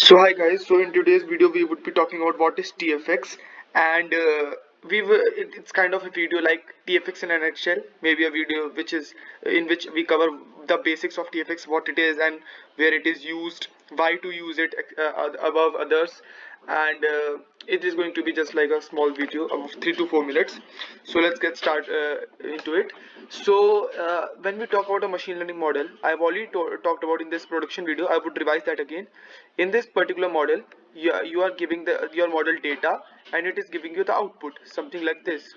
So hi guys, so in today's video we would be talking about what is TFX, and it's kind of a video like TFX in a nutshell, maybe a video which is in which we cover the basics of TFX, what it is and where it is used, why to use it above others, and it is going to be just like a small video of 3 to 4 minutes. So let's get started into it. So when we talk about a machine learning model, I've already talked about in this production video. I would revise that again. In this particular model, you are giving your model data, and it is giving you the output, something like this.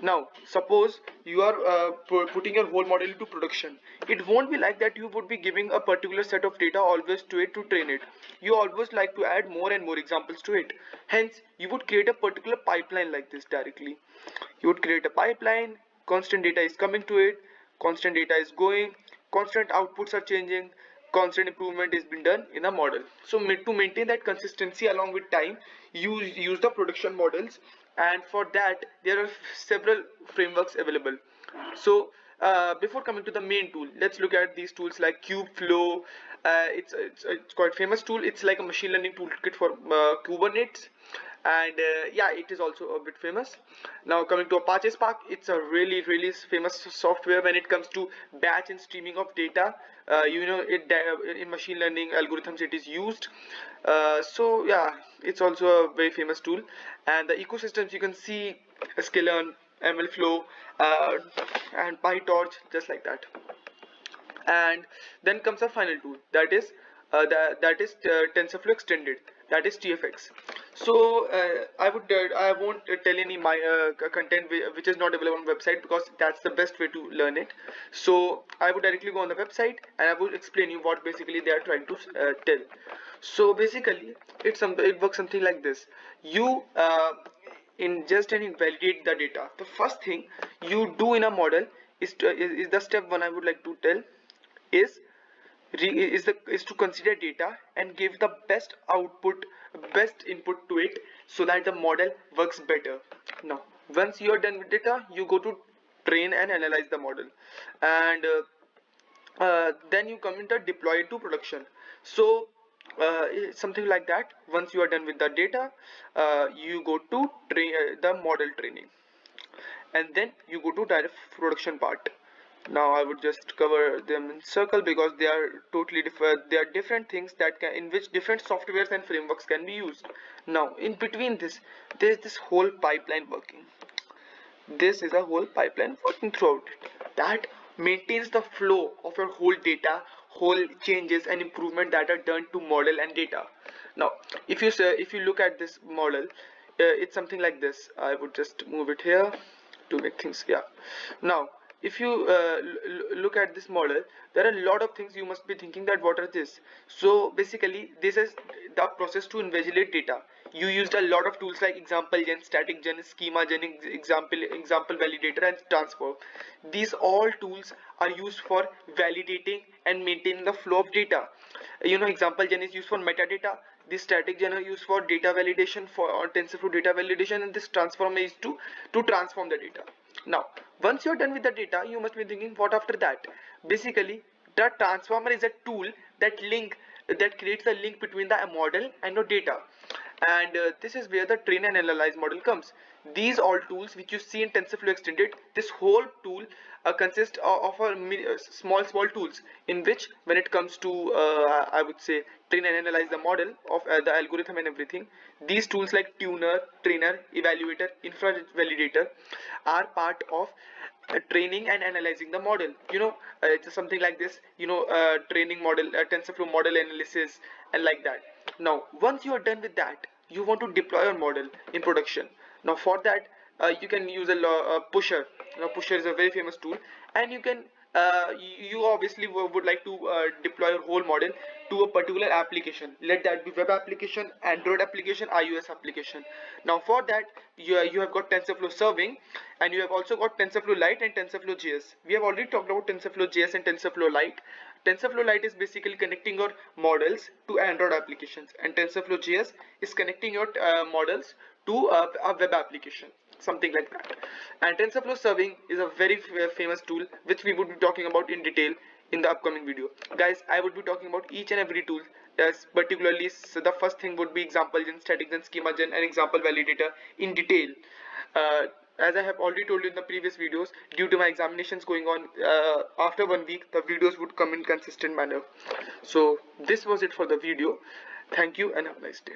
Now suppose you are putting your whole model into production. It won't be like that you would be giving a particular set of data always to it to train it. You always like to add more and more examples to it. Hence you would create a particular pipeline like this directly. You would create a pipeline, constant data is coming to it, constant data is going, constant outputs are changing, constant improvement is being done in a model. So to maintain that consistency along with time, you use the production models, and for that there are several frameworks available. So before coming to the main tool, let's look at these tools like Kubeflow. It's quite famous tool. It's like a machine learning toolkit for Kubernetes, and yeah, it is also a bit famous. Now coming to Apache Spark, it's a really famous software when it comes to batch and streaming of data. In machine learning algorithms it is used. So yeah, it's also a very famous tool. And the ecosystems you can see: sklearn, MLflow, uh, and PyTorch, just like that. And then comes a final tool, that is TensorFlow extended, that is TFX. So I won't tell any my content which is not available on website, because that's the best way to learn it. So I would directly go on the website and I would explain you what basically they are trying to tell. So basically it works something like this. You ingest and invalidate the data. The first thing you do in a model is the step one I would like to tell, is is to consider data and give the best output, best input to it, so that the model works better. Now once you are done with data, you go to train and analyze the model, and then you come into deploy it to production. So it's something like that. Once you are done with the data, you go to the model training, and then you go to direct production part. Now I would just cover them in circle because they are totally different. They are different things that can, in which different softwares and frameworks can be used. Now in between this, there is this whole pipeline working. This is a whole pipeline working throughout it, that maintains the flow of your whole data, whole changes and improvement that are done to model and data. Now if you look at this model, it's something like this. I would just move it here to make things, yeah. Now if you look at this model, there are a lot of things you must be thinking, that what are this. So basically this is the process to invigilate data. You used a lot of tools like example gen, static gen, schema gen, example validator and transform. These all tools are used for validating and maintaining the flow of data. Example gen is used for metadata, this static gen are used for data validation, for TensorFlow data validation, and this transform is to transform the data. Now once you're done with the data, you must be thinking what after that. Basically the transformer is a tool that creates a link between the model and your data, and this is where the train and analyze model comes. These all tools which you see in TensorFlow extended, this whole tool consists of small tools, in which when it comes to I would say train and analyze the model of the algorithm and everything, these tools like tuner, trainer, evaluator, infra validator are part of training and analyzing the model. It's something like this, training model, TensorFlow model analysis, and like that. Now once you are done with that, you want to deploy your model in production. Now for that, you can use a pusher. Pusher is a very famous tool, and you obviously would like to deploy your whole model to a particular application. Let that be web application, Android application, iOS application. Now for that, you have got TensorFlow serving, and you have also got TensorFlow Lite and TensorFlow JS. We have already talked about TensorFlow JS and TensorFlow Lite. TensorFlow Lite is basically connecting your models to Android applications, and TensorFlow JS is connecting your models to a web application, something like that. And TensorFlow Serving is a very famous tool which we would be talking about in detail in the upcoming video. Guys, I would be talking about each and every tool. Yes, particularly the first thing would be example gen, static gen, schema gen, and example validator in detail. Uh, as I have already told you in the previous videos, due to my examinations going on after 1 week, the videos would come in consistent manner. So this was it for the video. Thank you and have a nice day.